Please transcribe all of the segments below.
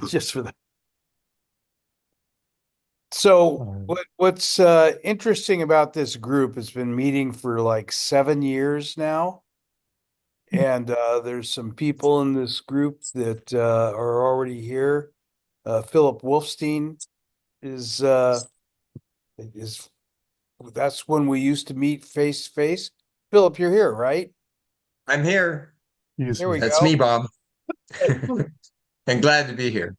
just for that. So Um, what's interesting about this group has been meeting for like 7 years now. And there's some people in this group that are already here. Philip Wolfstein is is that's when we used to meet face to face. Philip, you're here, right? I'm here. he's Here we here. That's me, go. Bob, and glad to be here.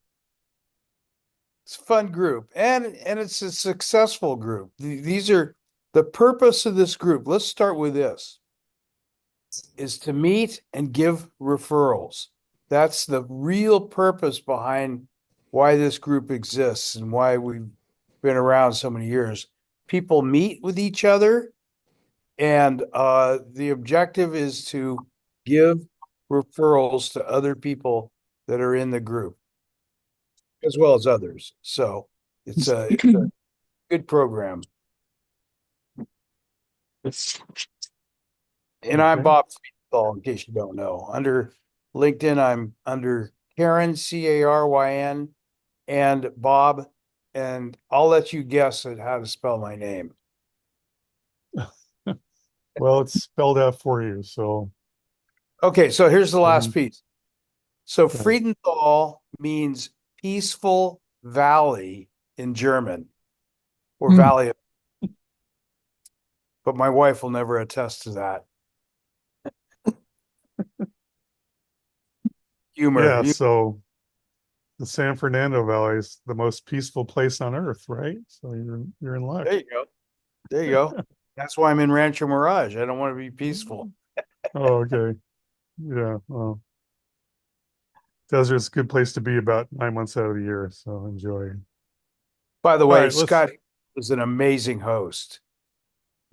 It's a fun group, and it's a successful group. These are the purpose of this group. Let's start with this, is to meet and give referrals. That's the real purpose behind why this group exists and why we've been around so many years. People meet with each other, and the objective is to give referrals to other people that are in the group as well as others. So it's a good program. And I'm Okay. Bob Friedel, in case you don't know. Under LinkedIn, I'm under Karen, Caryn, and Bob, and I'll let you guess at how to spell my name. Well, it's spelled out for you. So, Okay, so here's the last um, piece. So okay. Friedenthal means peaceful valley in German or valley, but my wife will never attest to that. Humor. Yeah. So the San Fernando Valley is the most peaceful place on earth, right? So you're in luck. There you go. There you go. That's why I'm in Rancho Mirage. I don't want to be peaceful. Oh, okay. Yeah. Well, desert's a good place to be about 9 months out of the year. So enjoy. By the All way, right. Let's. Scott is an amazing host.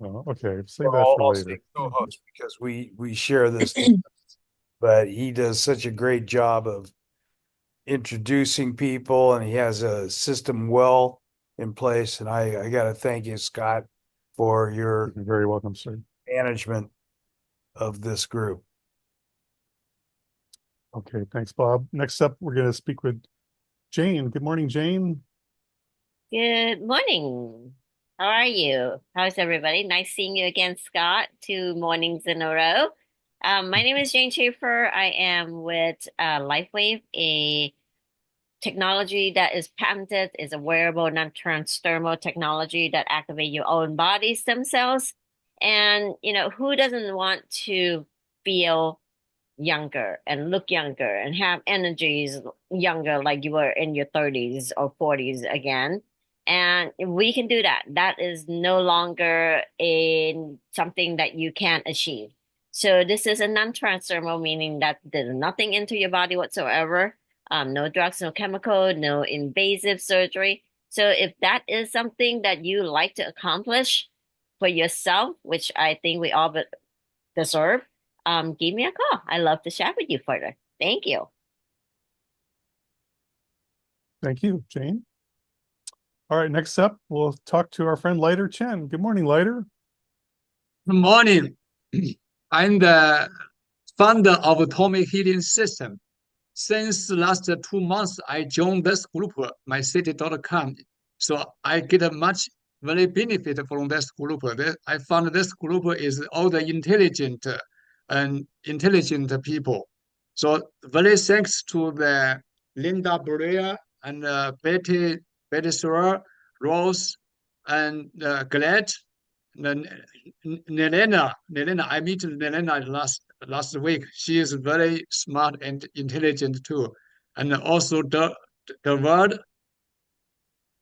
Oh, okay. Save Or that for I'll say later. co-host because we share this, but he does such a great job of introducing people and he has a system well in place. And I got to thank you, Scott, for your You're very welcome, sir. management of this group. Okay. Thanks, Bob. Next up, we're going to speak with Jane. Good morning, Jane. Good morning. How are you? How's everybody? Nice seeing you again, Scott. 2 mornings in a row. My name is Jane Schaefer. I am with LifeWave, a technology that is patented, is a wearable non-transdermal technology that activate your own body stem cells. And who doesn't want to feel younger and look younger and have energies younger like you were in your 30s or 40s again. And we can do that. That is no longer in something that you can't achieve. So this is a non-transdermal, meaning that there's nothing into your body whatsoever. No drugs, no chemical, no invasive surgery. So if that is something that you like to accomplish for yourself, which I think we all deserve, give me a call. I love to chat with you further. Thank you. Thank you, Jane. All right. Next up, we'll talk to our friend Lighter Chen. Good morning, Lighter. Good morning. I'm the founder of Atomic Healing System. Since the last 2 months, I joined this group, mycity.com. So I get a much very benefit from this group. I found this group is all the intelligent people. So very thanks to the Linda Brea and Betty Sewell, Rose, and Glad. Nelena, I met Nelena last week. She is very smart and intelligent too, and also the word.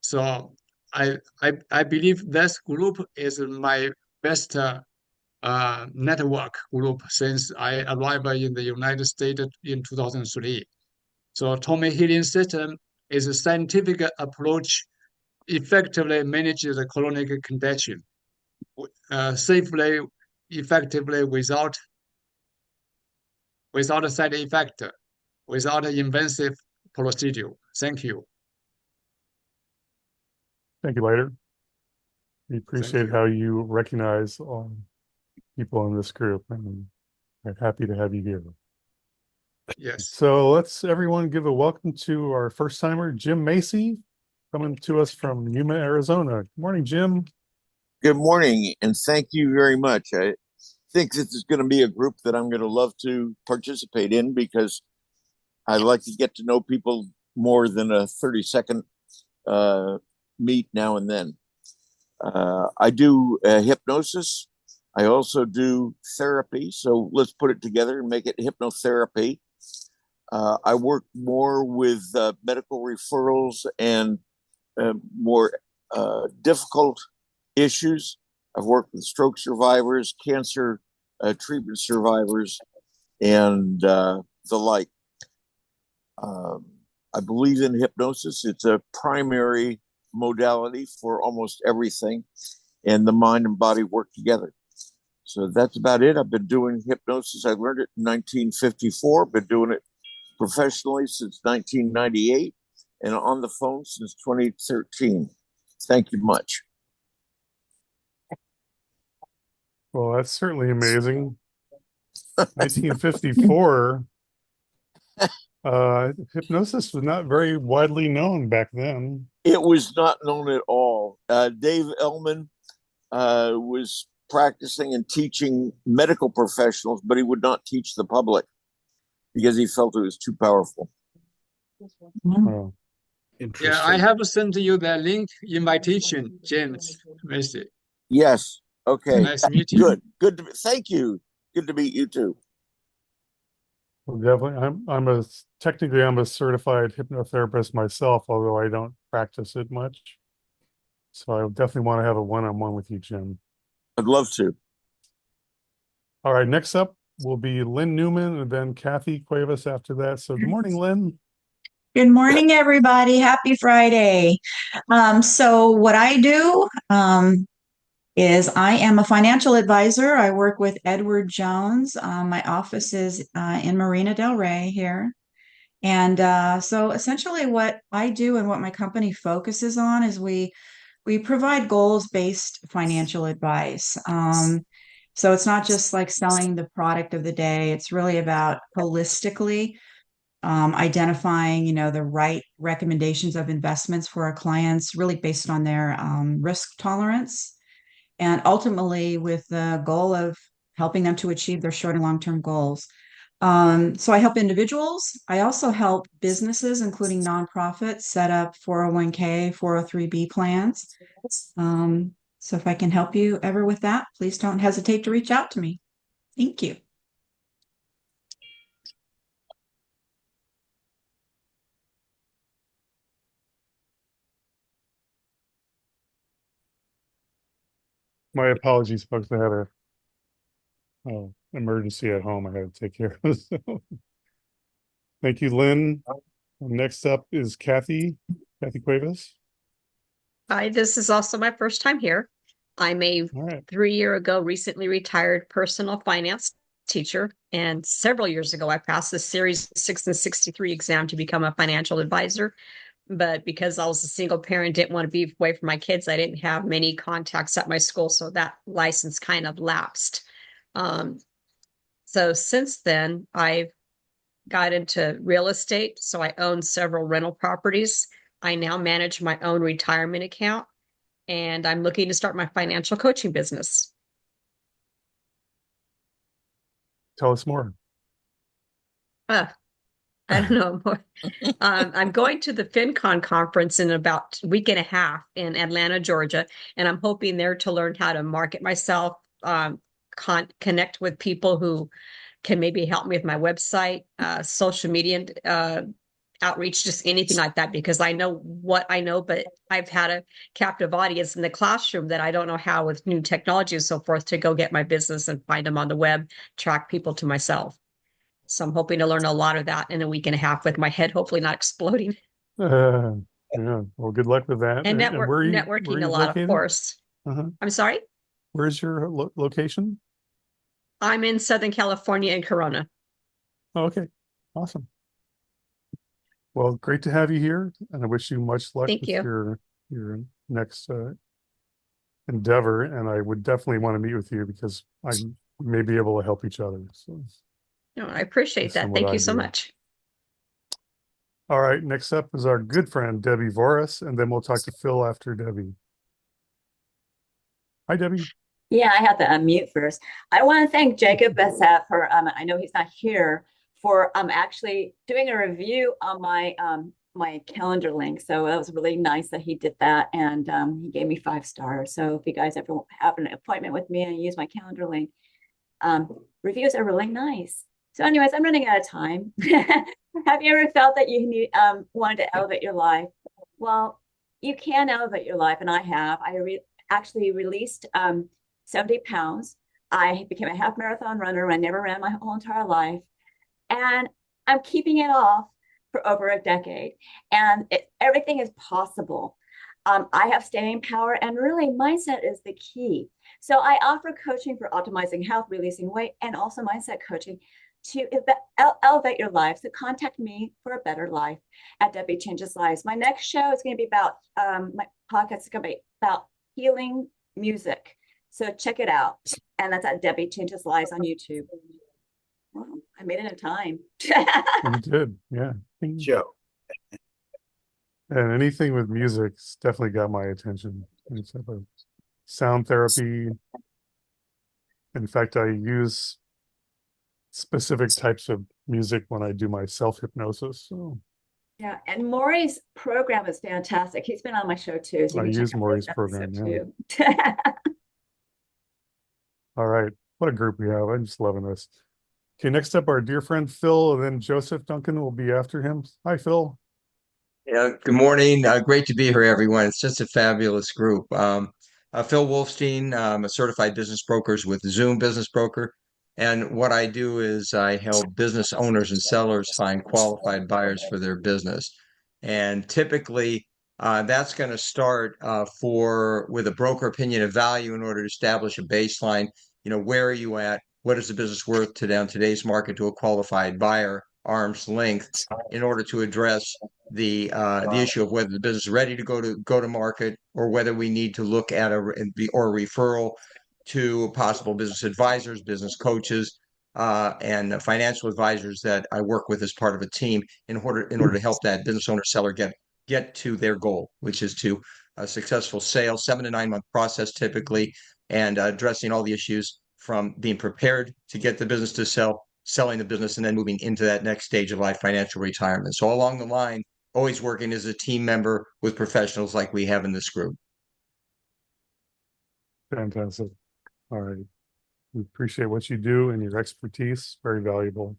So I believe this group is my best network group since I arrived in the United States in 2003. So Tommy Healing System is a scientific approach effectively manages the chronic condition safely, effectively without a side effect, without an invasive procedure. Thank you. Thank you, Lighter. We Thank appreciate you. how you recognize people in this group, and we're happy to have you here. Yes. So let's everyone give a welcome to our first timer, Jim Macy, coming to us from Yuma, Arizona. Good morning, Jim. Good morning, and thank you very much. I think this is going to be a group that I'm going to love to participate in because I like to get to know people more than a 30-second meet now and then. I do hypnosis. I also do therapy. So let's put it together and make it hypnotherapy. I work more with medical referrals and more difficult issues. I've worked with stroke survivors, cancer treatment survivors, and the like. I believe in hypnosis. It's a primary modality for almost everything, and the mind and body work together. So that's about it. I've been doing hypnosis. I learned it in 1954, been doing it professionally since 1998, and on the phone since 2013. Thank you much. Well, that's certainly amazing. 1954. Hypnosis was not very widely known back then. It was not known at all. Dave Ellman was practicing and teaching medical professionals, but he would not teach the public because he felt it was too powerful. Oh, Yeah, I have sent you the link invitation, James. Macy. Yes. Okay. Nice meeting you. Good. Good. Thank you. Good to meet you too. well, definitely. Technically I'm a certified hypnotherapist myself, although I don't practice it much. So I definitely want to have a one-on-one with you, Jim. I'd love to. All right, next up will be Lynn Newman and then Kathy Cuevas after that. So good morning, Lynn. Good morning, everybody. Happy Friday. So what I do is I am a financial advisor. I work with Edward Jones. My office is in Marina Del Rey here. And so essentially what I do and what my company focuses on is we provide goals-based financial advice. So it's not just like selling the product of the day. It's really about holistically identifying, the right recommendations of investments for our clients, really based on their risk tolerance, and ultimately with the goal of helping them to achieve their short and long-term goals. So I help individuals. I also help businesses, including nonprofits, set up 401k, 403b plans. So if I can help you ever with that, please don't hesitate to reach out to me. Thank you. My apologies, folks. I had a emergency at home I had to take care of. So. Thank you, Lynn. Next up is Kathy Cuevas. Hi, this is also my first time here. I'm a All right. 3 year ago recently retired personal finance teacher, and several years ago I passed the Series 6 and 63 exam to become a financial advisor. But because I was a single parent, didn't want to be away from my kids, I didn't have many contacts at my school, so that license kind of lapsed. So since then, I've got into real estate, so I own several rental properties. I now manage my own retirement account, and I'm looking to start my financial coaching business. Tell us more. I don't know more. I'm going to the FinCon conference in about a week and a half in Atlanta, Georgia, and I'm hoping there to learn how to market myself, connect with people who can maybe help me with my website, social media outreach, just anything like that, because I know what I know, but I've had a captive audience in the classroom that I don't know how with new technology and so forth to go get my business and find them on the web, track people to myself. So I'm hoping to learn a lot of that in a week and a half with my head hopefully not exploding. Yeah. Well, good luck with that. And where networking you a lot, located? of course. I'm sorry? Where's your location? I'm in Southern California in Corona. Oh, okay. Awesome. Well, great to have you here, and I wish you much luck Thank with you. your next endeavor. And I would definitely want to meet with you because I may be able to help each other. So No, I appreciate That's that. what Thank I you so do. much. All right, next up is our good friend Debbie Voris, and then we'll talk to Phil after Debbie. Hi, Debbie. Yeah, I have to unmute first. I want to thank Jacob Bessette for I know he's not here for actually doing a review on my calendar link. So that was really nice that he did that, and he gave me 5 stars. So if you guys ever have an appointment with me and use my calendar link, reviews are really nice. So, anyways, I'm running out of time. Have you ever felt that you need wanted to elevate your life? Well, you can elevate your life, and I have. Actually released 70 pounds. I became a half marathon runner. I never ran my whole entire life. And I'm keeping it off for over a decade. And everything is possible. I have staying power, and really, mindset is the key. So I offer coaching for optimizing health, releasing weight, and also mindset coaching to elevate your life. So contact me for a better life at Debbie Changes Lives. My next show is going to be about, my podcast is going to be about healing music. So check it out. And that's at Debbie Changes Lives on YouTube. Wow, I made it in time. You did, yeah. Joe. And anything with music's definitely got my attention. It's like a sound therapy. In fact, I use specific types of music when I do my self-hypnosis. So Yeah, and Maury's program is fantastic. He's been on my show too, so you I can check use out Maury's his program, episode yeah. too. All right, what a group we have. I'm just loving this. Okay, next up, our dear friend Phil, and then Joseph Duncan will be after him. Hi, Phil. Yeah, good morning. Great to be here, everyone. It's just a fabulous group. Phil Wolfstein, I'm a certified business broker with Zoom Business Broker. And what I do is I help business owners and sellers find qualified buyers for their business. And typically, that's going to start with a broker opinion of value in order to establish a baseline. You know, where are you at? What is the business worth today on today's market to a qualified buyer, arm's length, in order to address the issue of whether the business is ready to go to market, or whether we need to look at a referral to possible business advisors, business coaches, and financial advisors that I work with as part of a team in order to help that business owner seller get to their goal, which is to a successful sale, 7 to 9 month process typically, and addressing all the issues from being prepared to get the business to sell, selling the business, and then moving into that next stage of life, financial retirement. So along the line, always working as a team member with professionals like we have in this group. Fantastic. All right. We appreciate what you do and your expertise. Very valuable.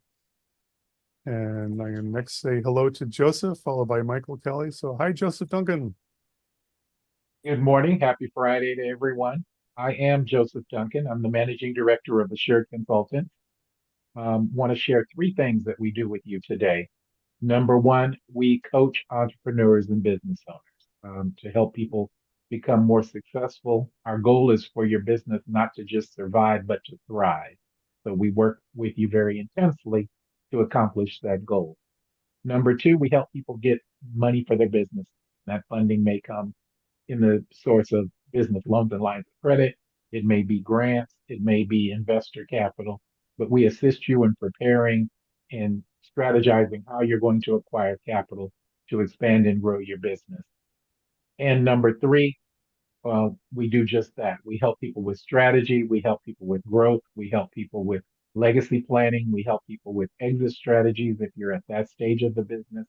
And I'm going to next say hello to Joseph, followed by Michael Kelly. So hi, Joseph Duncan. Good morning. Happy Friday to everyone. I am Joseph Duncan. I'm the Managing Director of Assured Consultants. Want to share 3 things that we do with you today. Number 1, we coach entrepreneurs and business owners to help people become more successful. Our goal is for your business not to just survive, but to thrive. So we work with you very intensely to accomplish that goal. Number 2, we help people get money for their business. That funding may come in the source of business loans and lines of credit. It may be grants. It may be investor capital. But we assist you in preparing and strategizing how you're going to acquire capital to expand and grow your business. And number 3, we do just that. We help people with strategy. We help people with growth. We help people with legacy planning. We help people with exit strategies if you're at that stage of the business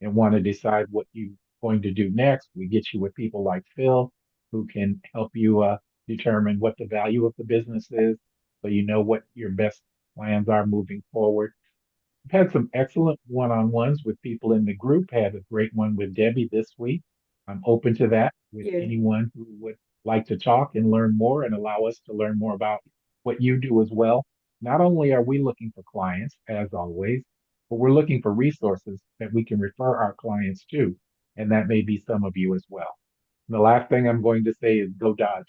and want to decide what you're going to do next. We get you with people like Phil, who can help you determine what the value of the business is, so you know what your best plans are moving forward. We've had some excellent one-on-ones with people in the group. Had a great one with Debbie this week. I'm open to that with anyone who would like to talk and learn more and allow us to learn more about what you do as well. Not only are we looking for clients, as always, but we're looking for resources that we can refer our clients to. And that may be some of you as well. And the last thing I'm going to say is go Dodgers.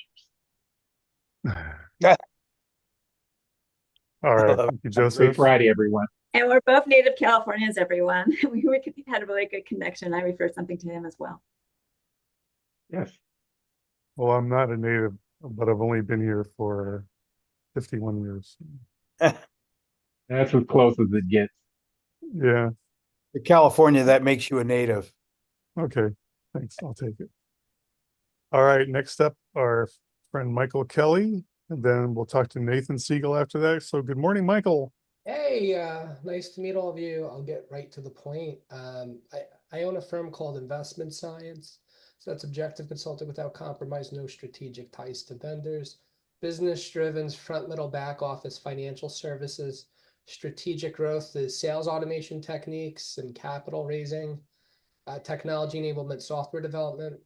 All right. Thank you, Have a great Joseph. Friday, everyone. And we're both native Californians, everyone. We had a really good connection. I referred something to him as well. Yes. Well, I'm not a native, but I've only been here for 51 years. That's as close as it gets. Yeah. In California, that makes you a native. Okay. Thanks. I'll take it. All right. Next up, our friend Michael Kelly, and then we'll talk to Nathan Siegel after that. So good morning, Michael. Hey, nice to meet all of you. I'll get right to the point. I own a firm called Investment Science. So that's objective consulting without compromise, no strategic ties to vendors. Business driven, front, middle, back office, financial services, strategic growth, the sales automation techniques and capital raising, technology enablement, software development.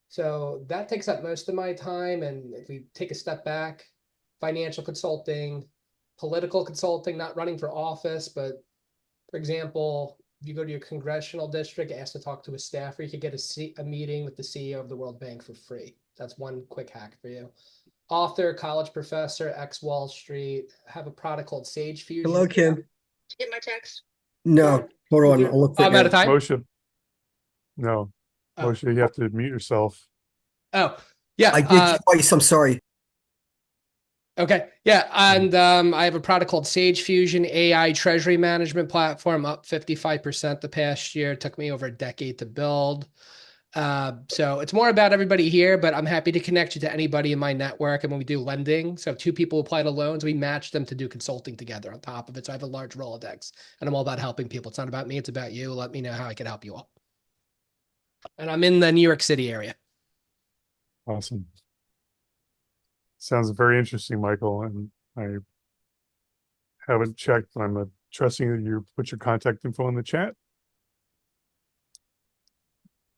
So that takes up most of my time. And if we take a step back, financial consulting, political consulting, not running for office, but for example, if you go to your congressional district, ask to talk to a staffer, you could get a meeting with the CEO of the World Bank for free. That's one quick hack for you. Author, college professor, ex Wall Street, have a product called Sage Fusion. Hello, Kim. Did you get my text? No, hold on. I'll look for I'm out of it. time. Moshe. No. Oh. Moshe, you have to mute yourself. Oh, yeah. I did twice. I'm sorry. Okay. Yeah. And I have a product called Sage Fusion AI treasury management platform, up 55% the past year. It took me over a decade to build. So it's more about everybody here, but I'm happy to connect you to anybody in my network. And when we do lending, so if two people apply to loans, we match them to do consulting together on top of it. So I have a large Rolodex and I'm all about helping people. It's not about me. It's about you. Let me know how I can help you all. And I'm in the New York City area. Awesome. Sounds very interesting, Michael. And I haven't checked, but I'm trusting that you put your contact info in the chat.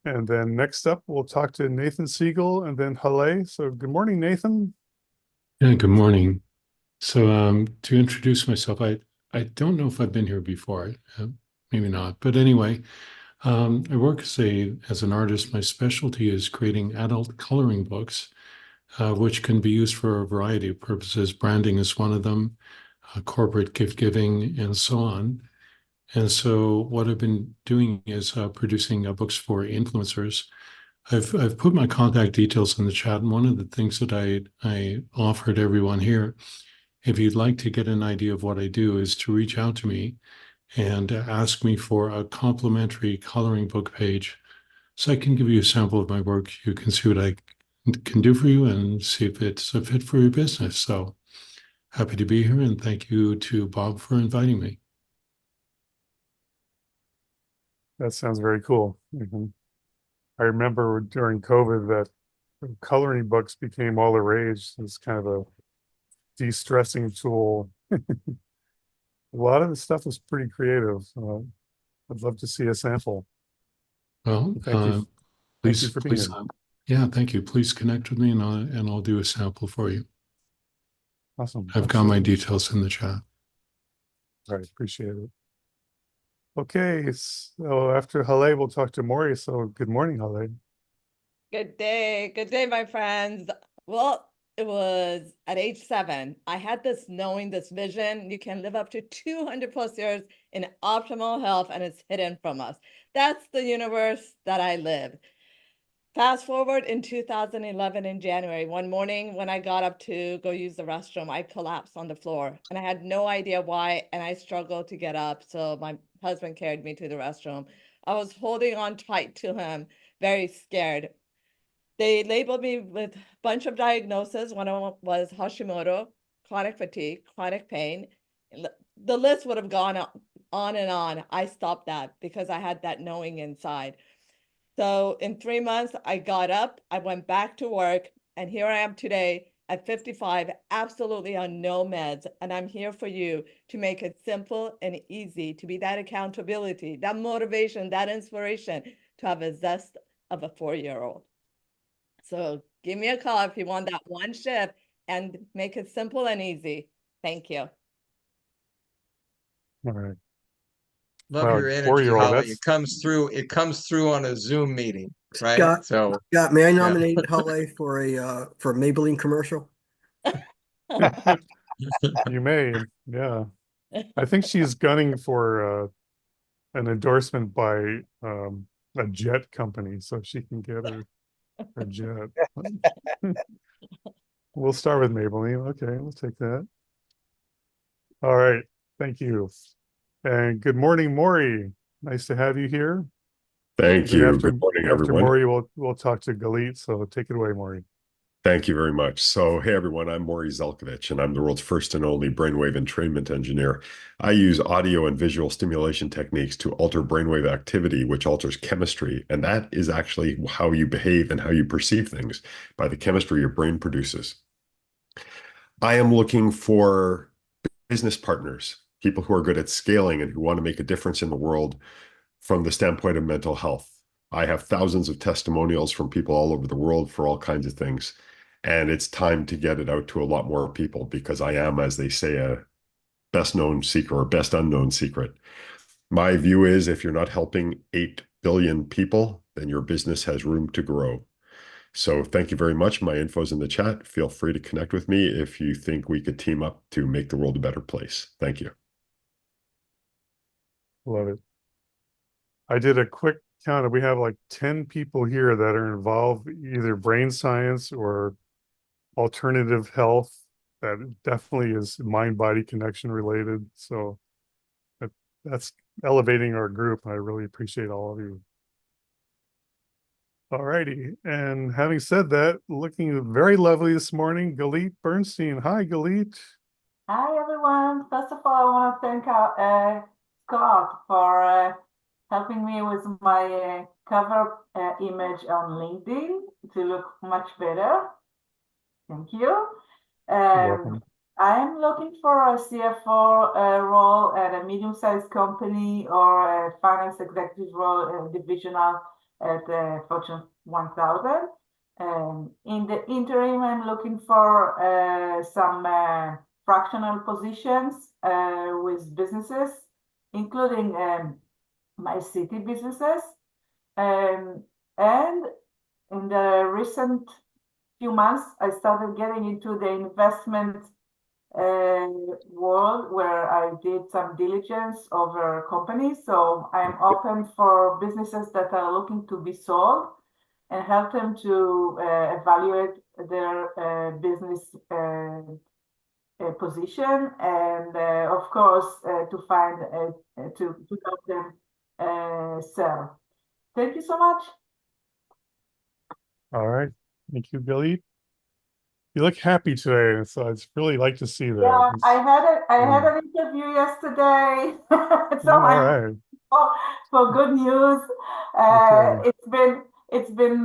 And then next up, we'll talk to Nathan Siegel and then Halle. So good morning, Nathan. Yeah, good morning. So to introduce myself, I don't know if I've been here before, maybe not. But anyway, I work as an artist. My specialty is creating adult coloring books, which can be used for a variety of purposes. Branding is one of them, corporate gift giving, and so on. And so what I've been doing is producing books for influencers. I've put my contact details in the chat, and one of the things that I offer to everyone here, if you'd like to get an idea of what I do, is to reach out to me and ask me for a complimentary coloring book page so I can give you a sample of my work. You can see what I can do for you and see if it's a fit for your business. So happy to be here, and thank you to Bob for inviting me. That sounds very cool. I remember during COVID that coloring books became all the rage. It's kind of a de-stressing tool. A lot of the stuff was pretty creative. I'd love to see a sample. Well, thank you. Thank you for being here. Yeah, thank you. Please connect with me, and I'll do a sample for you. Awesome. I've got my details in the chat. All right, appreciate it. Okay, so after Halle, we'll talk to Maury. So good morning, Halle. Good day, my friends. Well, it was at age 7. I had this knowing, this vision. You can live up to 200 plus years in optimal health, and it's hidden from us. That's the universe that I live. Fast forward in 2011 in January, one morning when I got up to go use the restroom, I collapsed on the floor and I had no idea why, and I struggled to get up. So my husband carried me to the restroom. I was holding on tight to him, very scared. They labeled me with a bunch of diagnoses. One of them was Hashimoto, chronic fatigue, chronic pain. The list would have gone on and on. I stopped that because I had that knowing inside. So in 3 months, I got up, I went back to work, and here I am today at 55, absolutely on no meds. And I'm here for you to make it simple and easy, to be that accountability, that motivation, that inspiration, to have a zest of a 4-year-old. So give me a call if you want that one shift and make it simple and easy. Thank you. All right. Love Wow, your energy, 4-year-old, Holly. that's- It comes through on a Zoom meeting, right? Scott, So Scott, may I nominate Halle for a Maybelline commercial? You may, yeah. I think she's gunning for an endorsement by a jet company so she can get her jet. We'll start with Maybelline. Okay, we'll take that. All right. Thank you. And good morning, Maury. Nice to have you here. Thank And then you. Good morning, after everyone. Maury, we'll talk to Galit. So take it away, Maury. Thank you very much. So, hey, everyone, I'm Maury Zelkovich, and I'm the world's first and only brainwave entrainment engineer. I use audio and visual stimulation techniques to alter brainwave activity, which alters chemistry. And that is actually how you behave and how you perceive things by the chemistry your brain produces. I am looking for business partners, people who are good at scaling and who want to make a difference in the world from the standpoint of mental health. I have thousands of testimonials from people all over the world for all kinds of things. And it's time to get it out to a lot more people because I am, as they say, a best known secret or best unknown secret. My view is if you're not helping 8 billion people, then your business has room to grow. So thank you very much. My info's in the chat. Feel free to connect with me if you think we could team up to make the world a better place. Thank you. Love it. I did a quick count. We have like 10 people here that are involved, either brain science or alternative health. That definitely is mind-body connection related. So that's elevating our group. I really appreciate all of you. All righty. And having said that, looking very lovely this morning, Galit Bernstein. Hi, Galit. Hi, everyone. First of all, I want to thank Scott for helping me with my cover image on LinkedIn to look much better. Thank you. Welcome. I'm looking for a CFO role at a medium-sized company or a finance executive role, divisional at Fortune 1000. In the interim, I'm looking for some fractional positions with businesses, including Mycity businesses. And in the recent few months, I started getting into the investment world where I did some diligence over companies. So I'm open for businesses that are looking to be sold and help them to evaluate their business position and of course to find to help them sell. Thank you so much. All right. Thank you, Galit. You look happy today, so I'd really like to see that. Yeah, I had an interview yesterday, so all I'm right. for good news. Okay. It's been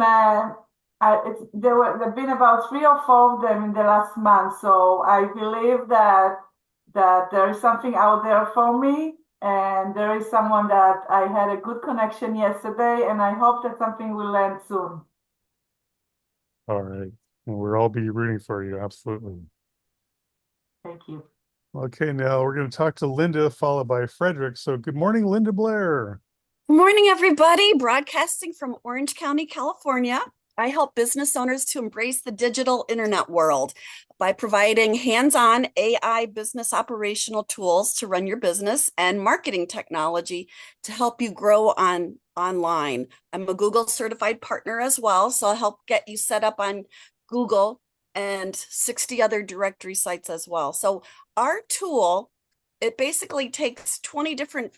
there've been about 3 or 4 of them in the last month, so I believe that there is something out there for me, and there is someone that I had a good connection yesterday, and I hope that something will land soon. All right. Well, we'll all be rooting for you. Absolutely. Thank you. Okay, now we're going to talk to Linda, followed by Frederick. So good morning, Linda Blair. Good morning, everybody. Broadcasting from Orange County, California. I help business owners to embrace the digital internet world by providing hands-on AI business operational tools to run your business and marketing technology to help you grow online. I'm a Google certified partner as well, so I'll help get you set up on Google and 60 other directory sites as well. So our tool, it basically takes 20 different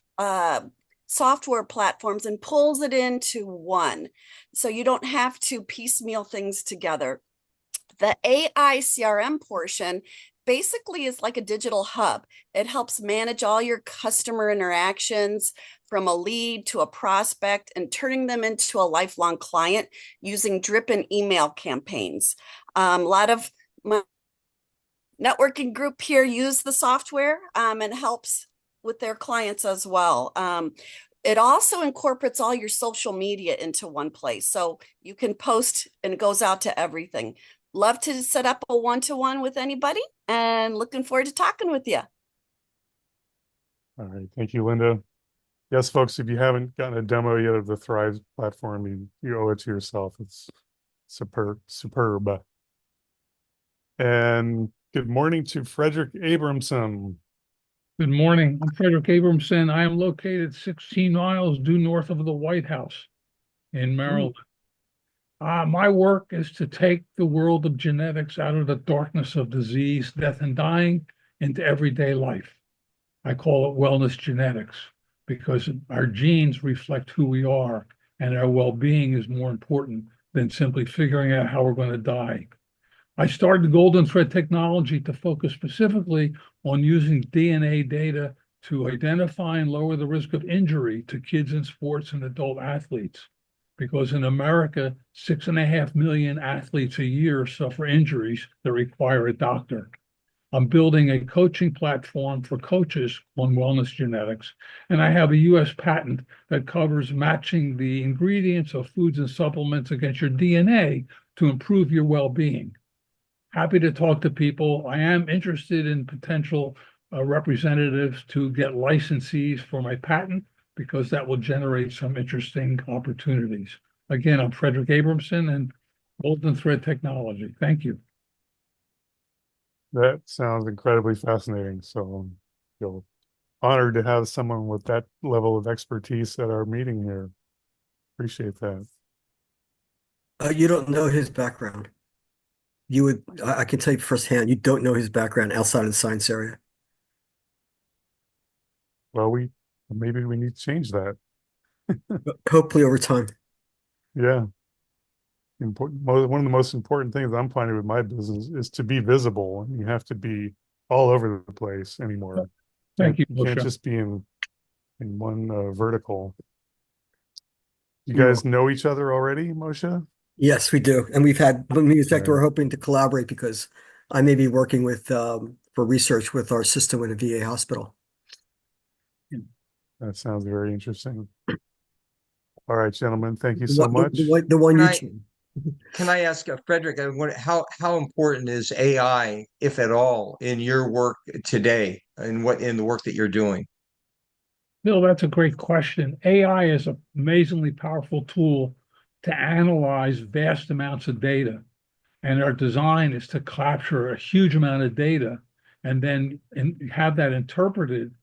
software platforms and pulls it into one. So you don't have to piecemeal things together. The AI CRM portion basically is like a digital hub. It helps manage all your customer interactions from a lead to a prospect and turning them into a lifelong client using drip and email campaigns. A lot of my networking group here use the software and helps with their clients as well. It also incorporates all your social media into one place. So you can post and it goes out to everything. Love to set up a one-to-one with anybody and looking forward to talking with you. All right. Thank you, Linda. Yes, folks, if you haven't gotten a demo yet of the Thrive platform, you owe it to yourself. It's superb. And good morning to Frederick Abramson. Good morning. I'm Frederick Abramson. I am located 16 miles due north of the White House in Maryland. My work is to take the world of genetics out of the darkness of disease, death, and dying into everyday life. I call it wellness genetics because our genes reflect who we are, and our well-being is more important than simply figuring out how we're going to die. I started Golden Thread Technology to focus specifically on using DNA data to identify and lower the risk of injury to kids in sports and adult athletes. Because in America, 6.5 million athletes a year suffer injuries that require a doctor. I'm building a coaching platform for coaches on wellness genetics, and I have a US patent that covers matching the ingredients of foods and supplements against your DNA to improve your well-being. Happy to talk to people. I am interested in potential representatives to get licensees for my patent because that will generate some interesting opportunities. Again, I'm Frederick Abramson and Golden Thread Technology. Thank you. That sounds incredibly fascinating. So feel honored to have someone with that level of expertise at our meeting here. Appreciate that. You don't know his background. You would, I can tell you firsthand, you don't know his background outside of the science area. Well, maybe we need to change that. Hopefully over time. Yeah. One of the most important things I'm finding with my business is to be visible, and you have to be all over the place anymore. Thank you, You can't Moshe. just be in one vertical. You We guys will. know each other already, Moshe? Yes, we do. And we've had, in fact, Yeah. we're hoping to collaborate because I may be working with, for research with our system in a VA hospital. That sounds very interesting. All right, gentlemen, thank you The so one- much. the one you, Can I ask Frederick, how important is AI, if at all, in your work today, and in the work that you're doing? Bill, that's a great question. AI is an amazingly powerful tool to analyze vast amounts of data. And our design is to capture a huge amount of data and then have that interpreted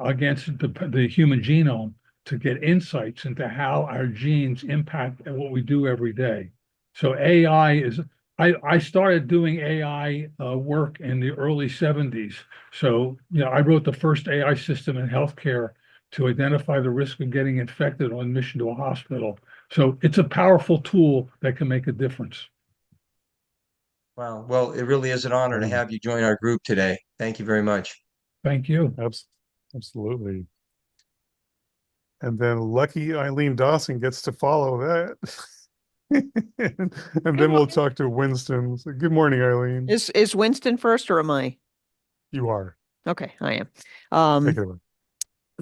against the human genome to get insights into how our genes impact what we do every day. So AI is, I started doing AI work in the early 70s. So, I wrote the first AI system in healthcare to identify the risk of getting infected on admission to a hospital. So it's a powerful tool that can make a difference. Wow. Well, it really is an honor to have you join our group today. Thank you very much. Thank you. Absolutely. And then lucky Eileen Dawson gets to follow that. And then we'll talk to Winston. So, good morning, Eileen. Is Winston first or am I? You are. Okay, I am. Take it away.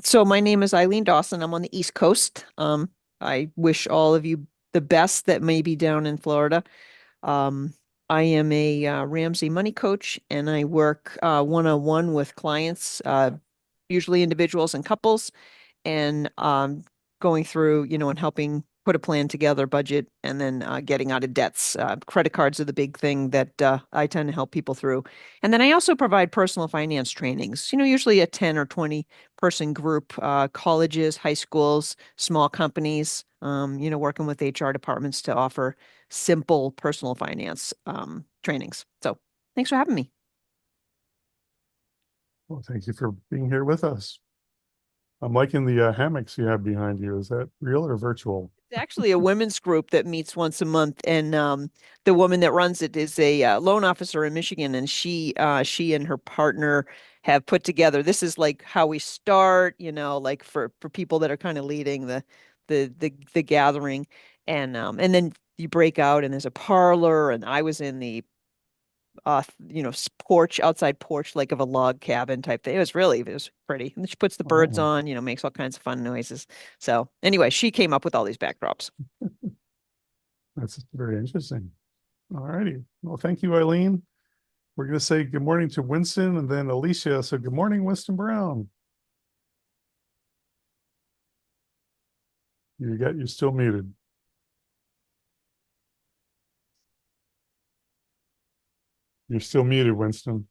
So my name is Eileen Dawson. I'm on the East Coast. I wish all of you the best that may be down in Florida. I am a Ramsey money coach, and I work one-on-one with clients, usually individuals and couples, and going through, and helping put a plan together, budget, and then getting out of debts. Credit cards are the big thing that I tend to help people through. And then I also provide personal finance trainings, usually a 10 or 20 person group, colleges, high schools, small companies, working with HR departments to offer simple personal finance trainings. So thanks for having me. Well, thank you for being here with us. I'm liking the hammocks you have behind you. Is that real or virtual? It's actually a women's group that meets once a month, and the woman that runs it is a loan officer in Michigan, and she and her partner have put together. This is like how we start, like for people that are kind of leading the gathering, and then you break out, and there's a parlor, and I was in the outside porch, like of a log cabin type thing. It was pretty. And then she puts the birds on, makes all kinds of fun noises. So anyway, she came up with all these backdrops. That's very interesting. All righty. Well, thank you, Eileen. We're going to say good morning to Winston and then Alicia. So good morning, Winston Brown. You're still muted. You're still muted, Winston.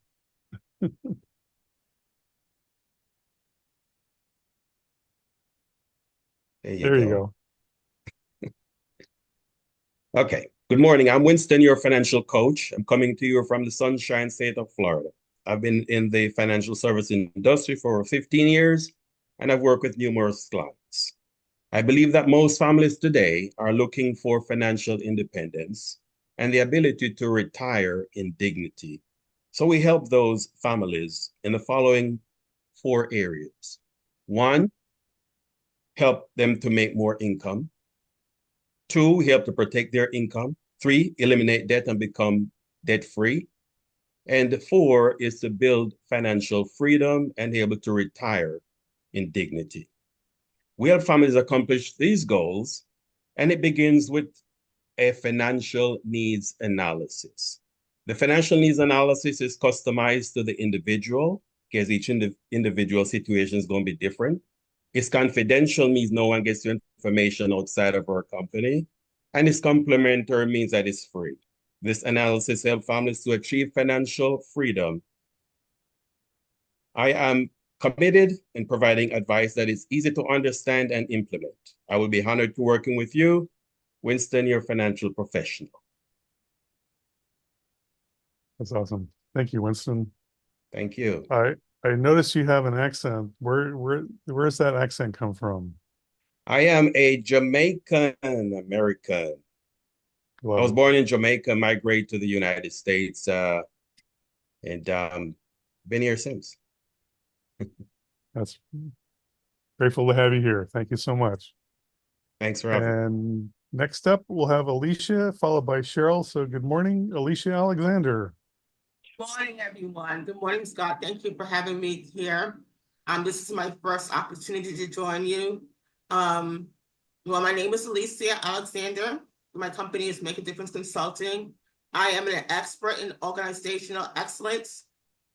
There you go. Okay. Good morning. I'm Winston, your financial coach. I'm coming to you from the Sunshine State of Florida. I've been in the financial service industry for over 15 years, and I've worked with numerous clients. I believe that most families today are looking for financial independence and the ability to retire in dignity. So we help those families in the following 4 areas. 1, help them to make more income. 2, help to protect their income. 3, eliminate debt and become debt-free. And 4 is to build financial freedom and be able to retire in dignity. We help families accomplish these goals, and it begins with a financial needs analysis. The financial needs analysis is customized to the individual, because each individual situation is going to be different. It's confidential, means no one gets your information outside of our company. And it's complementary, means that it's free. This analysis helps families to achieve financial freedom. I am committed in providing advice that is easy to understand and implement. I will be honored to working with you, Winston, your financial professional. That's awesome. Thank you, Winston. Thank you. I noticed you have an accent. Where's that accent come from? I am a Jamaican American. I was born in Jamaica, migrated to the United States, and been here since. That's grateful to have you here. Thank you so much. Thanks for having me. And next up, we'll have Alicia, followed by Cheryl. So good morning, Alicia Alexander. Good morning, everyone. Good morning, Scott. Thank you for having me here. This is my first opportunity to join you. Well, my name is Alicia Alexander. My company is Make a Difference Consulting. I am an expert in organizational excellence,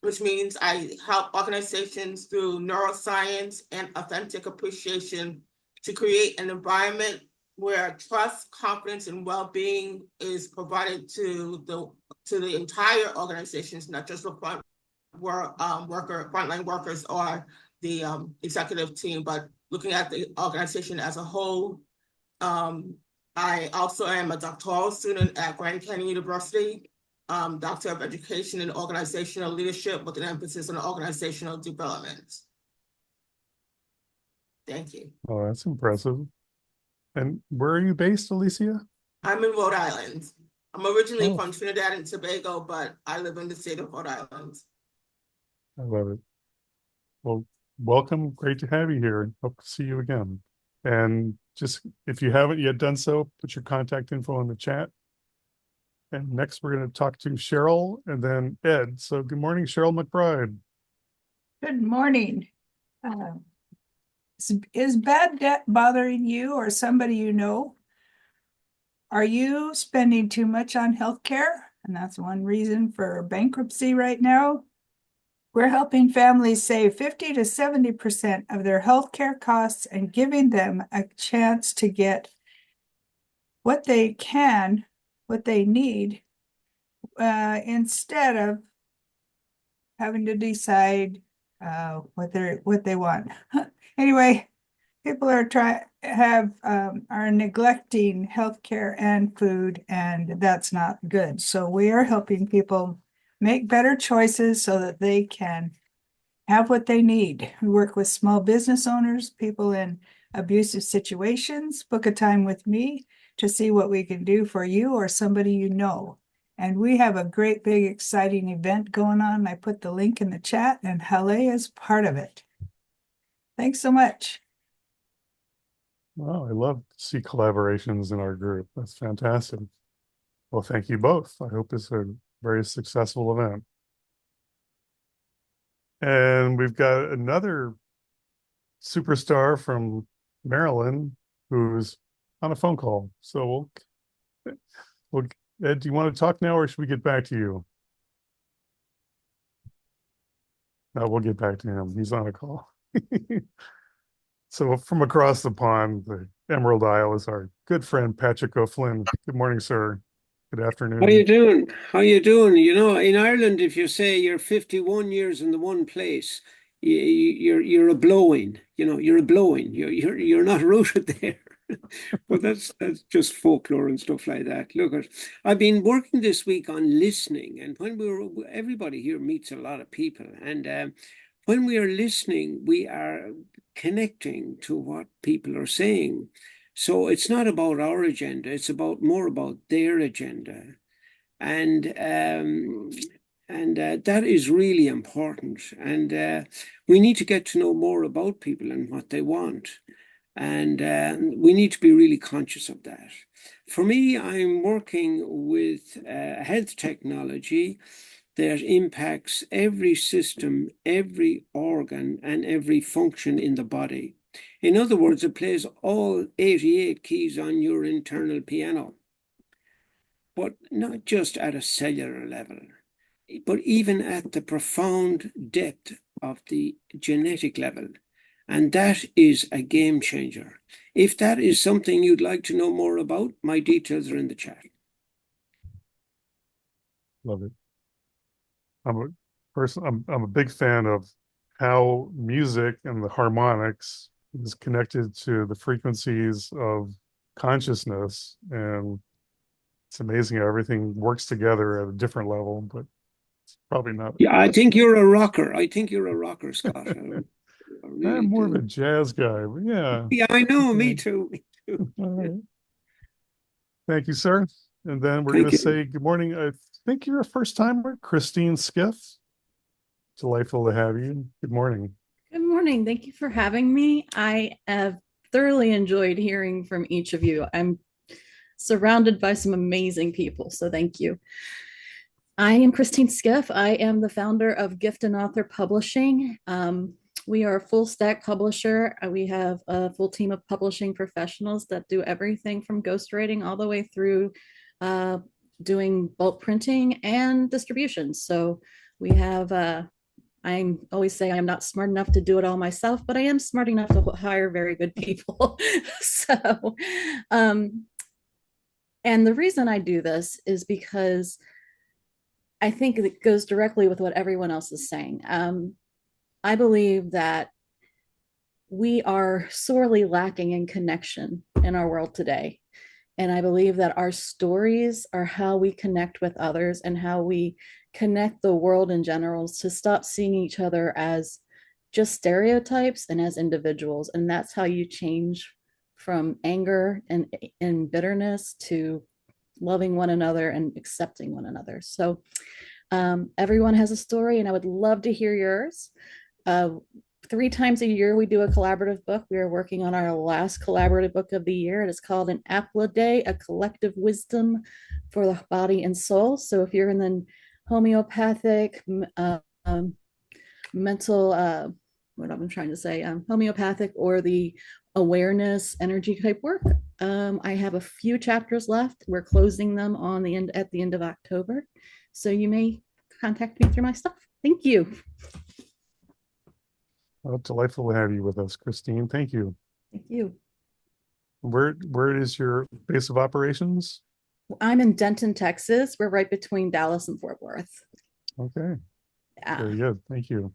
which means I help organizations through neuroscience and authentic appreciation to create an environment where trust, confidence, and well-being is provided to the entire organizations, not just the frontline workers or the executive team, but looking at the organization as a whole. I also am a doctoral student at Grand Canyon University, Doctor of Education in Organizational Leadership with an emphasis on organizational development. Thank you. Oh, that's impressive. And where are you based, Alicia? I'm in Rhode Island. I'm originally from Trinidad and Tobago, but I live in the state of Rhode Island. I love it. Well, welcome. Great to have you here. Hope to see you again. And just, if you haven't yet done so, put your contact info in the chat. And next we're going to talk to Cheryl and then Ed. So good morning, Cheryl McBride. Good morning. Is bad debt bothering you or somebody you know? Are you spending too much on healthcare? And that's one reason for bankruptcy right now. We're helping families save 50 to 70% of their healthcare costs and giving them a chance to get what they need, instead of having to decide what they want. Anyway, people are neglecting healthcare and food, and that's not good. So we are helping people make better choices so that they can have what they need. We work with small business owners, people in abusive situations. Book a time with me to see what we can do for you or somebody you know. And we have a great, big, exciting event going on. I put the link in the chat, and Halle is part of it. Thanks so much. Wow, I love to see collaborations in our group. That's fantastic. Well, thank you both. I hope it's a very successful event. And we've got another superstar from Maryland who's on a phone call. So we'll Ed, do you want to talk now or should we get back to you? No, we'll get back to him. He's on a call. So from across the pond, the Emerald Isle, is our good friend Patrick O'Flynn. Good morning, sir. Good afternoon. How you doing? How you doing? You know, in Ireland, if you say you're 51 years in the one place, you're a blowing. You know, you're a blowing. You're not rooted there. But that's just folklore and stuff like that. Look, I've been working this week on listening, and everybody here meets a lot of people, and when we are listening, we are connecting to what people are saying. So it's not about our agenda; it's more about their agenda, and that is really important. And we need to get to know more about people and what they want. And we need to be really conscious of that. For me, I'm working with health technology that impacts every system, every organ, and every function in the body. In other words, it plays all 88 keys on your internal piano, but not just at a cellular level, but even at the profound depth of the genetic level. And that is a game changer. If that is something you'd like to know more about, my details are in the chat. Love it. I'm a big fan of how music and the harmonics is connected to the frequencies of consciousness, and it's amazing how everything works together at a different level, but it's probably not. Yeah, I think you're a rocker. I think you're a rocker, Scott. I really I'm more do. of a jazz guy, but yeah. Yeah, I know. Okay. Me too. Me too. All right. Thank you, sir. And then we're Thank going to say good morning. I think you're a first timer, Christine Skiff. Delightful to have you. Good morning. Good morning. Thank you for having me. I have thoroughly enjoyed hearing from each of you. I'm surrounded by some amazing people, so thank you. I am Christine Skiff. I am the founder of Gift and Author Publishing. We are a full stack publisher. We have a full team of publishing professionals that do everything from ghostwriting all the way through doing bulk printing and distribution. So we have I always say I'm not smart enough to do it all myself, but I am smart enough to hire very good people. So, and the reason I do this is because I think it goes directly with what everyone else is saying. I believe that we are sorely lacking in connection in our world today. And I believe that our stories are how we connect with others and how we connect the world in general, to stop seeing each other as just stereotypes and as individuals. And that's how you change from anger and bitterness to loving one another and accepting one another. So everyone has a story, and I would love to hear yours. 3 times a year, we do a collaborative book. We are working on our last collaborative book of the year. It is called An Apple a Day, a collective wisdom for the body and soul. So if you're in the homeopathic, mental, what I'm trying to say, homeopathic or the awareness energy type work, I have a few chapters left. We're closing them at the end of October. So you may contact me through my stuff. Thank you. Oh, delightful to have you with us, Christine. Thank you. Thank you. Where is your base of operations? I'm in Denton, Texas. We're right between Dallas and Fort Worth. Okay. Yeah. Very good. Thank you.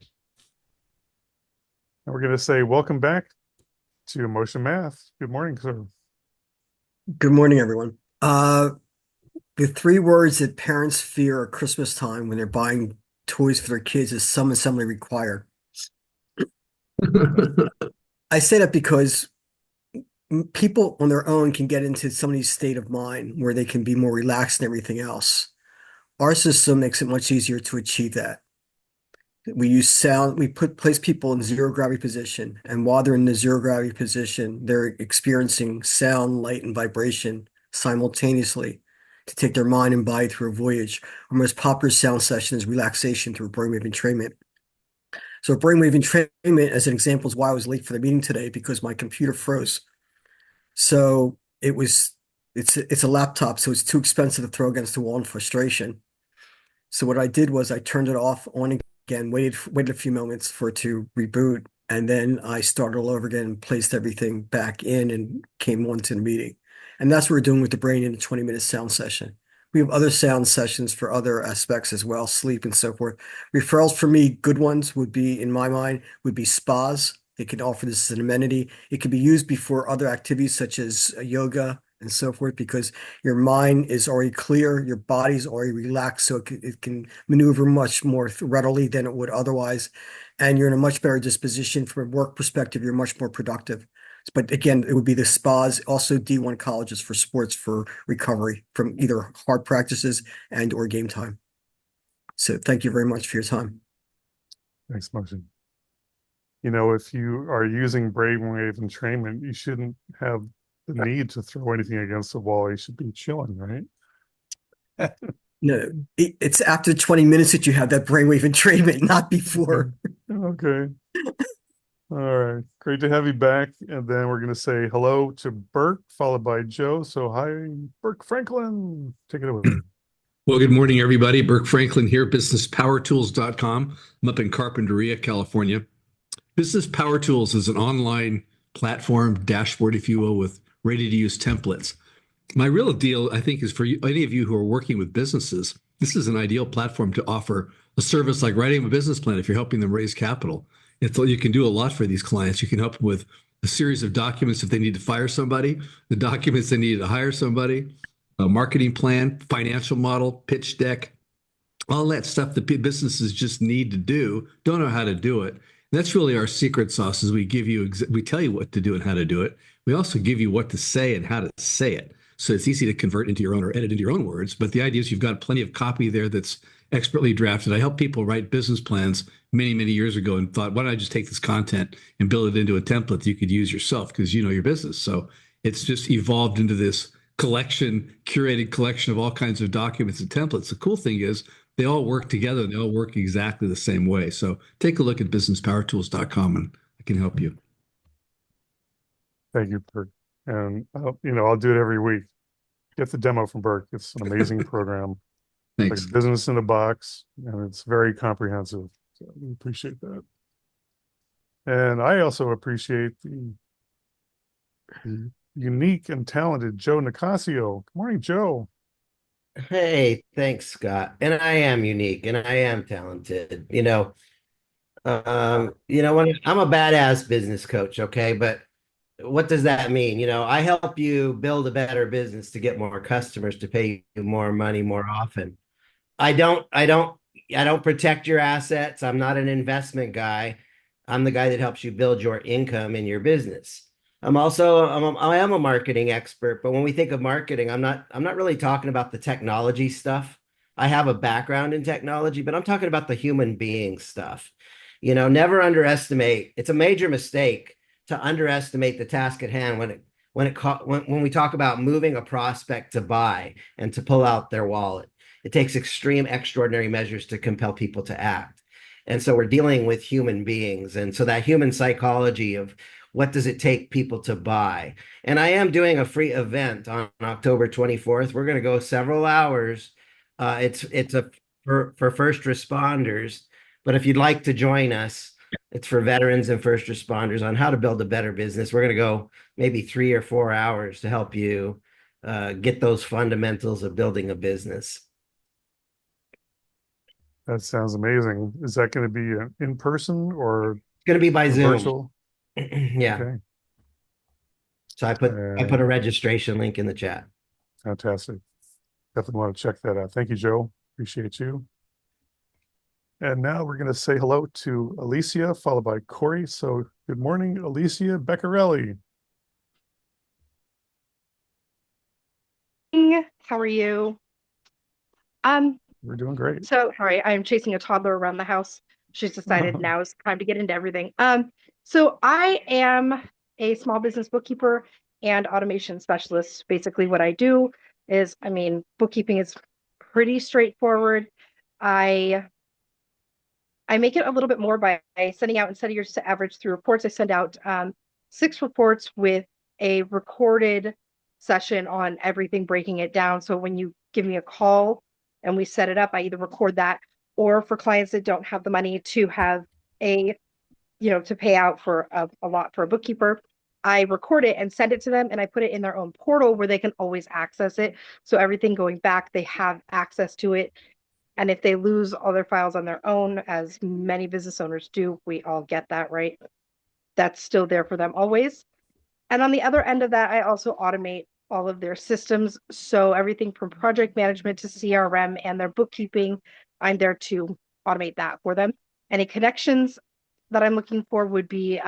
And we're going to say welcome back to Emotion Math. Good morning, sir. Good morning, everyone. The 3 words that parents fear at Christmas time when they're buying toys for their kids is some assembly required. I say that because people on their own can get into somebody's state of mind where they can be more relaxed and everything else. Our system makes it much easier to achieve that. We use sound, place people in zero gravity position, and while they're in the zero gravity position, they're experiencing sound, light, and vibration simultaneously to take their mind and body through a voyage. Our most popular sound session is relaxation through brainwave entrainment. So brainwave entrainment, as an example, is why I was late for the meeting today, because my computer froze. So it's a laptop, so it's too expensive to throw against the wall in frustration. So what I did was I turned it off, on again, waited a few moments for it to reboot, and then I started all over again and placed everything back in and came on to the meeting. And that's what we're doing with the brain in a 20-minute sound session. We have other sound sessions for other aspects as well, sleep and so forth. Referrals for me, good ones would be, in my mind, would be spas, They can offer this as an amenity. It can be used before other activities such as yoga and so forth, because your mind is already clear, your body's already relaxed, so it can maneuver much more readily than it would otherwise. And you're in a much better disposition from a work perspective. You're much more productive. But again, it would be the spas, also D1 colleges for sports for recovery from either hard practices and or game time. So thank you very much for your time. Thanks, Martin. You know, if you are using brainwave entrainment, you shouldn't have the need to throw anything against the wall. You should be chilling, right? No, it's after 20 minutes that you have that brainwave entrainment, not before. Okay. All right. Great to have you back. And then we're going to say hello to Burke, followed by Joe. So hi, Burke Franklin. Take it away. Well, good morning, everybody. Burke Franklin here, businesspowertools.com. I'm up in Carpinteria, California. Business Power Tools is an online platform, dashboard, if you will, with ready-to-use templates. My real deal, I think, is for you, any of you who are working with businesses, this is an ideal platform to offer a service like writing a business plan if you're helping them raise capital. You can do a lot for these clients. You can help them with a series of documents if they need to fire somebody, the documents they need to hire somebody, a marketing plan, financial model, pitch deck, all that stuff that businesses just need to do, don't know how to do it. And that's really our secret sauce is we tell you what to do and how to do it. We also give you what to say and how to say it. So it's easy to convert into your own or edit into your own words. But the idea is you've got plenty of copy there that's expertly drafted. I helped people write business plans many, many years ago and thought, why don't I just take this content and build it into a template that you could use yourself because you know your business. So it's just evolved into this curated collection of all kinds of documents and templates. The cool thing is they all work together and they all work exactly the same way. So take a look at businesspowertools.com and I can help you. Thank you, Burke. And I'll do it every week. Get the demo from Burke. It's an amazing program. Thanks. Like business in a box, and it's very comprehensive. So we appreciate that. And I also appreciate the unique and talented Joe Nicasio. Good morning, Joe. Hey, thanks, Scott. And I am unique and I am talented. When I'm a badass business coach, okay, but what does that mean? I help you build a better business to get more customers to pay you more money more often. I don't protect your assets. I'm not an investment guy. I'm the guy that helps you build your income in your business. I am a marketing expert, but when we think of marketing, I'm not really talking about the technology stuff. I have a background in technology, but I'm talking about the human being stuff. Never underestimate. It's a major mistake to underestimate the task at hand when we talk about moving a prospect to buy and to pull out their wallet. It takes extreme, extraordinary measures to compel people to act. And so we're dealing with human beings. And so that human psychology of what does it take people to buy? And I am doing a free event on October 24th. We're going to go several hours. For first responders. But if you'd like to join us, it's for veterans and first responders on how to build a better business. We're going to go maybe 3 or 4 hours to help you get those fundamentals of building a business. That sounds amazing. Is that going to be in person or it's going to be by Zoom? Virtual? Yeah. Okay. So I put a registration link in the chat. Fantastic. Definitely want to check that out. Thank you, Joe. Appreciate you. And now we're going to say hello to Alicia, followed by Corey. So good morning, Alicia Beccarelli. How are you? We're doing great. So sorry, I'm chasing a toddler around the house. She's decided now is time to get into everything. So I am a small business bookkeeper and automation specialist. Basically what I do is, bookkeeping is pretty straightforward. I make it a little bit more by sending out, instead of your average 3 reports, I send out 6 reports with a recorded session on everything, breaking it down. So when you give me a call and we set it up, I either record that, or for clients that don't have the money to have to pay out for a lot for a bookkeeper, I record it and send it to them, and I put it in their own portal where they can always access it. So everything going back, they have access to it. And if they lose all their files on their own, as many business owners do, we all get that, right? that's still there for them always. And on the other end of that, I also automate all of their systems. So everything from project management to CRM and their bookkeeping, I'm there to automate that for them. Any connections that I'm looking for would be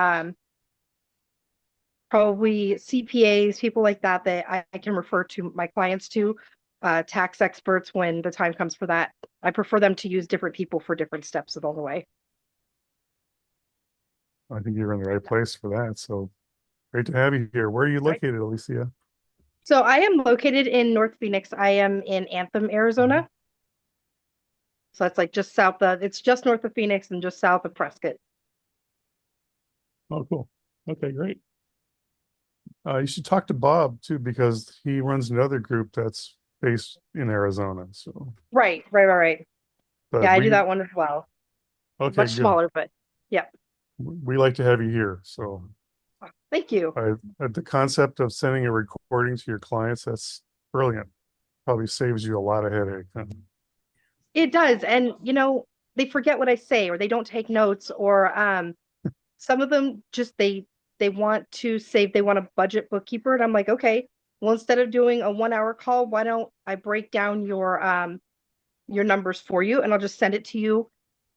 probably CPAs, people like that I can refer to my clients to, tax experts when the time comes for that. I prefer them to use different people for different steps along the way. I think you're in the right place for that. So great to have you here. Where are you located, Alicia? So I am located in North Phoenix. I am in Anthem, Arizona. So that's like just south of, it's just north of Phoenix and just south of Prescott. Oh, cool. Okay, great. You should talk to Bob too, because he runs another group that's based in Arizona. So, Right. but Yeah, I do that one as well. Okay, Much good. smaller, but yeah. We like to have you here. So, Thank you. the concept of sending a recording to your clients, that's brilliant. Probably saves you a lot of headache. It does. And they forget what I say, or they don't take notes, or some of them just they want to save, they want a budget bookkeeper. And I'm like, okay, well, instead of doing a 1 hour call, why don't I break down your numbers for you, and I'll just send it to you,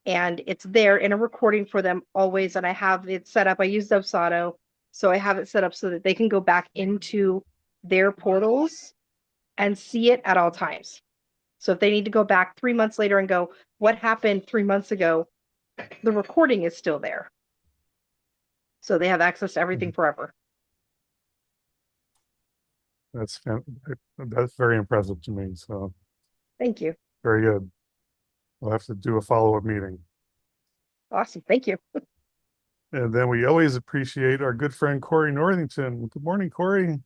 and it's there in a recording for them always. And I have it set up. I use Dubsado, so I have it set up so that they can go back into their portals and see it at all times. So if they need to go back 3 months later and go, what happened 3 months ago? The recording is still there. So they have access to everything forever. That's very impressive to me. So Thank you. very good. We'll have to do a follow-up meeting. Awesome. Thank you. And then we always appreciate our good friend Corey Northington. Good morning, Corey.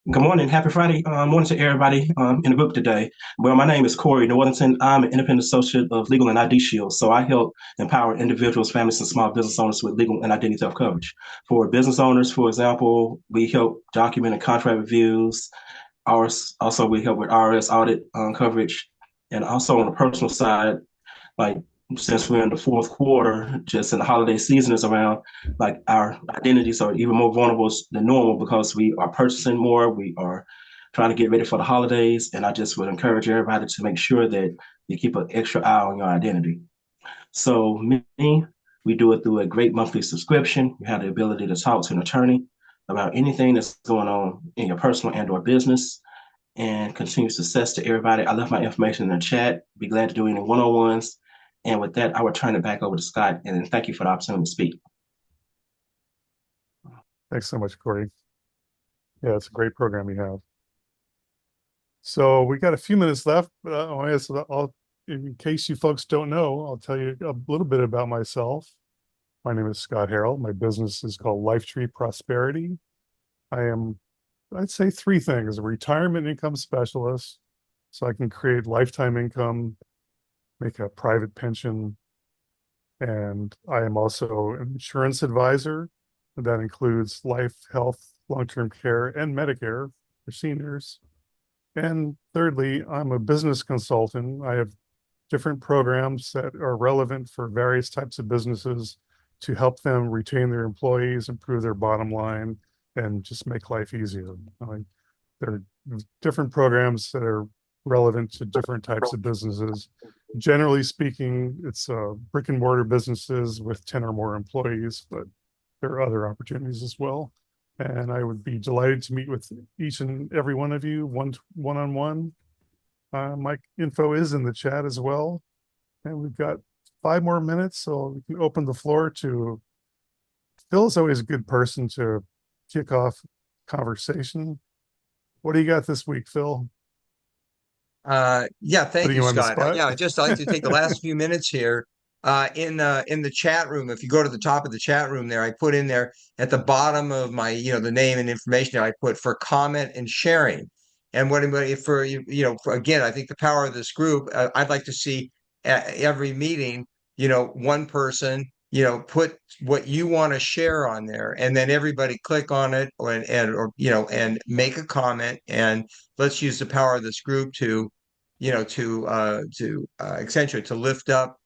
Good morning. Happy Friday morning to everybody in the group today. Well, my name is Corey Northington. I'm an independent associate of Legal and ID Shield. So I help empower individuals, families, and small business owners with legal and identity theft coverage. For business owners, for example, we help document and contract reviews. Also, we help with IRS audit coverage. And also on the personal side, like since we're in the fourth quarter, just in the holiday season is around, like our identities are even more vulnerable than normal because we are purchasing more. We are trying to get ready for the holidays. And I just would encourage everybody to make sure that you keep an extra eye on your identity. So we do it through a great monthly subscription. You have the ability to talk to an attorney about anything that's going on in your personal and or business. And continued success to everybody. I left my information in the chat. Be glad to do any one-on-ones. And with that, I will turn it back over to Scott. And thank you for the opportunity to speak. Thanks so much, Corey. Yeah, it's a great program you have. So we got a few minutes left, but in case you folks don't know, I'll tell you a little bit about myself. My name is Scott Harrell. My business is called Lifetree Prosperity. I'd say three things: a retirement income specialist, so I can create lifetime income, make a private pension. And I am also an insurance advisor. That includes life, health, long-term care, and Medicare for seniors. And thirdly, I'm a business consultant. I have different programs that are relevant for various types of businesses to help them retain their employees, improve their bottom line, and just make life easier. There are different programs that are relevant to different types of businesses. Generally speaking, it's brick and mortar businesses with 10 or more employees, but there are other opportunities as well. And I would be delighted to meet with each and every one of you one-on-one. My info is in the chat as well. And we've got 5 more minutes, so we can open the floor to Phil. Is always a good person to kick off conversation. What do you got this week, Phil? Yeah, thank you, Scott. Yeah, I'd just like to take the last few minutes here. In the chat room, if you go to the top of the chat room there, I put in there at the bottom of my, the name and information there, I put for comment and sharing. And again, I think the power of this group, I'd like to see at every meeting, one person, put what you want to share on there, and then everybody click on it and make a comment, and let's use the power of this group to accentuate, to lift up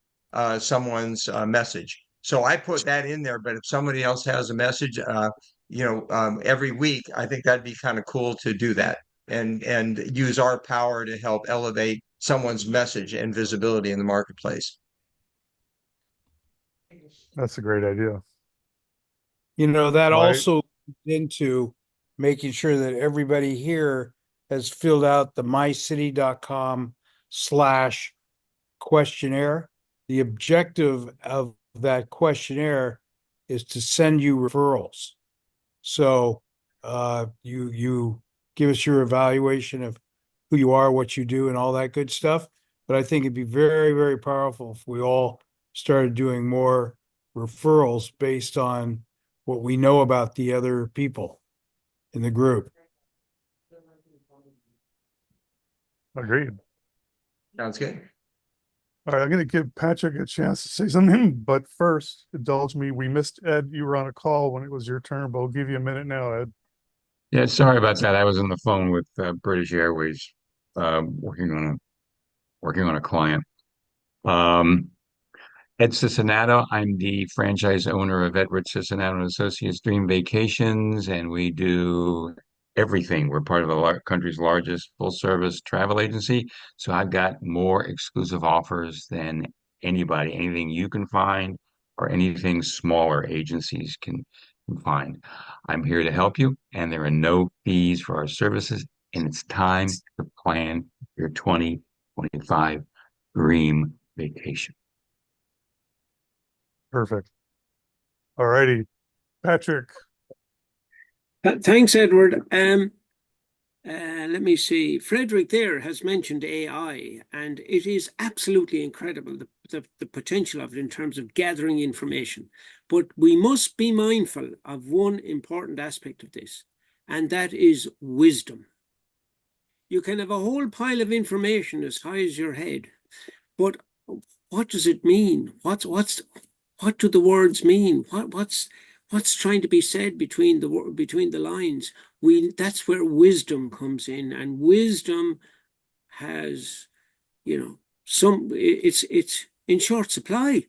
someone's message. So I put that in there, but if somebody else has a message, every week, I think that'd be kind of cool to do that and use our power to help elevate someone's message and visibility in the marketplace. That's a great idea. You know, that Right. also into making sure that everybody here has filled out the mycity.com/questionnaire. The objective of that questionnaire is to send you referrals. So you give us your evaluation of who you are, what you do, and all that good stuff. But I think it'd be very, very powerful if we all started doing more referrals based on what we know about the other people in the group. Agreed. Sounds good. All right, I'm going to give Patrick a chance to say something, but first, indulge me. We missed Ed. You were on a call when it was your turn, but I'll give you a minute now, Ed. Yeah, sorry about that. I was on the phone with British Airways, working on a client. Ed Cicinnato. I'm the franchise owner of Edward Cicinnato and Associates Dream Vacations, and we do everything. We're part of the country's largest full-service travel agency, so I've got more exclusive offers than anybody. Anything you can find, or anything smaller agencies can find. I'm here to help you, and there are no fees for our services, and it's time to plan your 2025 dream vacation. Perfect. All righty. Patrick. Thanks, Edward. Let me see. Frederick there has mentioned AI, and it is absolutely incredible, the potential of it in terms of gathering information. But we must be mindful of one important aspect of this, and that is wisdom. You can have a whole pile of information as high as your head, but what does it mean? What do the words mean? What's trying to be said between the lines? That's where wisdom comes in, and wisdom has, it's in short supply.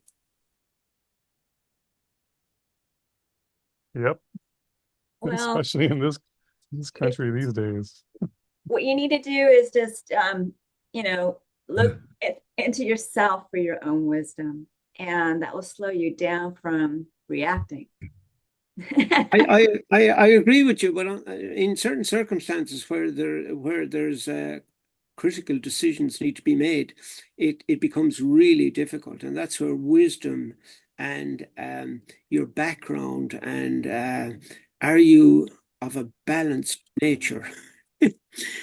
Yep. Well, especially in this country these days. What you need to do is just, look into yourself for your own wisdom, and that will slow you down from reacting. I agree with you, but in certain circumstances where there's critical decisions need to be made, it becomes really difficult, and that's where wisdom and your background and are you of a balanced nature?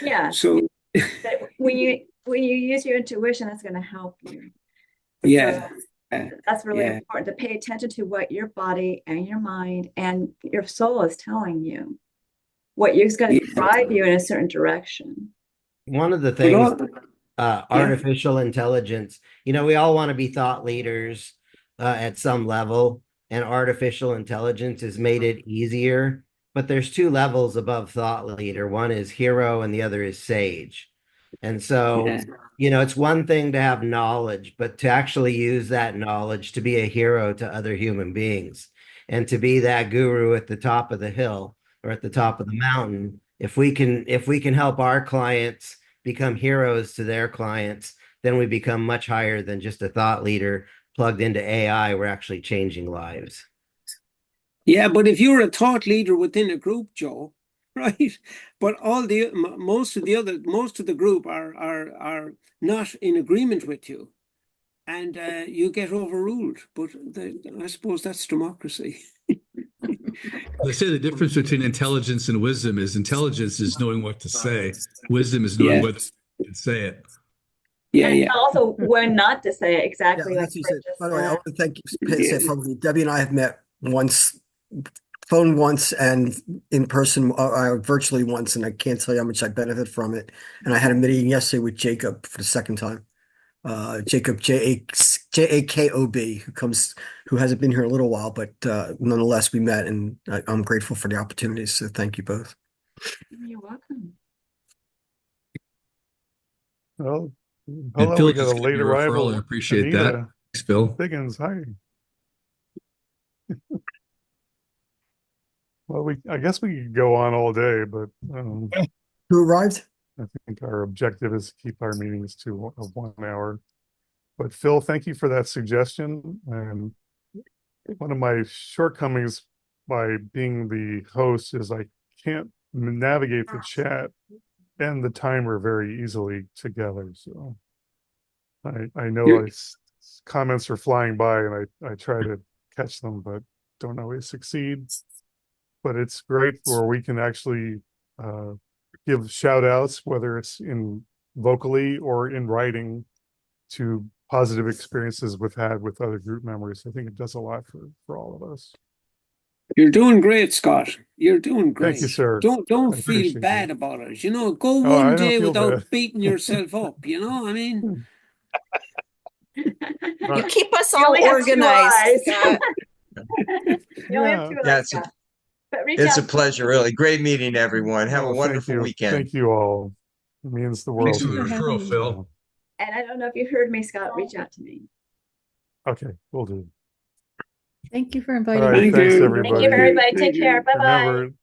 Yeah. So when you use your intuition, that's going to help you. Yeah. So that's really Yeah. important to pay attention to what your body and your mind and your soul is telling you, what is going to drive you in a certain direction. One of the things, artificial intelligence, we all want to be thought leaders at some level, and artificial intelligence has made it easier. But there's two levels above thought leader. One is hero and the other is sage. And so, it's one thing to have knowledge, but to actually use that knowledge to be a hero to other human beings and to be that guru at the top of the hill or at the top of the mountain. If we can help our clients become heroes to their clients, then we become much higher than just a thought leader plugged into AI. We're actually changing lives. Yeah, but if you're a thought leader within a group, Joe, right? But most of the group are not in agreement with you, and you get overruled. But I suppose that's democracy. They say the difference between intelligence and wisdom is intelligence is knowing what to say. Wisdom is knowing whether you can say it. And also when not to say it, exactly like that's Fred what you said. just By the way, I said. want to thank you. Say publicly, Debbie and I have met once, phone once, and in person, virtually once, and I can't tell you how much I benefit from it. And I had a meeting yesterday with Jacob for the second time. Jacob Jakob, who hasn't been here in a little while, but nonetheless we met, and I'm grateful for the opportunity. So thank you both. You're welcome. Well, And hello, Phil we got just a gave late me a referral. arrival. I appreciate Anita. that. Thanks, Phil. Higgins, hi. Well, I guess we could go on all day, but Who arrived? I think our objective is to keep our meetings to 1 hour. But Phil, thank you for that suggestion. And one of my shortcomings by being the host is I can't navigate the chat and the timer very easily together. So I know comments are flying by and I try to catch them, but don't always succeed. But it's great where we can actually give shout outs, whether it's in vocally or in writing, to positive experiences we've had with other group members. I think it does a lot for all of us. You're doing great, Scott. You're doing great. Thank you, sir. Don't I feel appreciate bad it. about it. You know, go Oh, I one don't day feel without bad. beating yourself up. You know, I mean, You keep us You all only have 2 organized, eyes. Scott. You only have 2 Yeah, eyes, Scott. But reach it's out a pleasure, really. Great meeting, everyone. Have a Oh, thank wonderful you. weekend. Thank you all. It means the Thanks world. for the referral, Phil. And I don't know if you heard me, Scott, reach out to me. Okay, we'll do. Thank you for All inviting right, me. thanks you. everybody. Thank you, everybody. Thank Take care. you. Bye-bye. Remember,